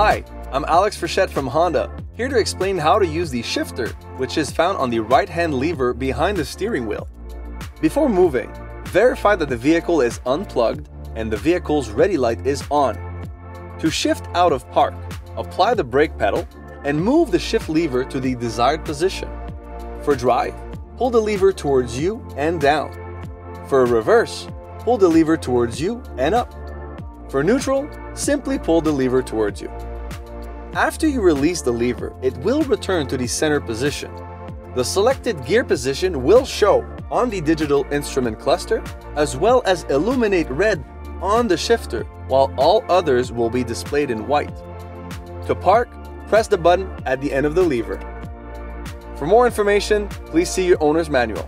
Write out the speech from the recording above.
Hi, I'm Alex Frechette from Honda, here to explain how to use the shifter, which is found on the right-hand lever behind the steering wheel. Before moving, verify that the vehicle is unplugged and the vehicle's ready light is on. To shift out of park, apply the brake pedal and move the shift lever to the desired position. For drive, pull the lever towards you and down. For reverse, pull the lever towards you and up. For neutral, simply pull the lever towards you. After you release the lever, it will return to the center position. The selected gear position will show on the digital instrument cluster, as well as illuminate red on the shifter, while all others will be displayed in white. To park, press the button at the end of the lever. For more information, please see your owner's manual.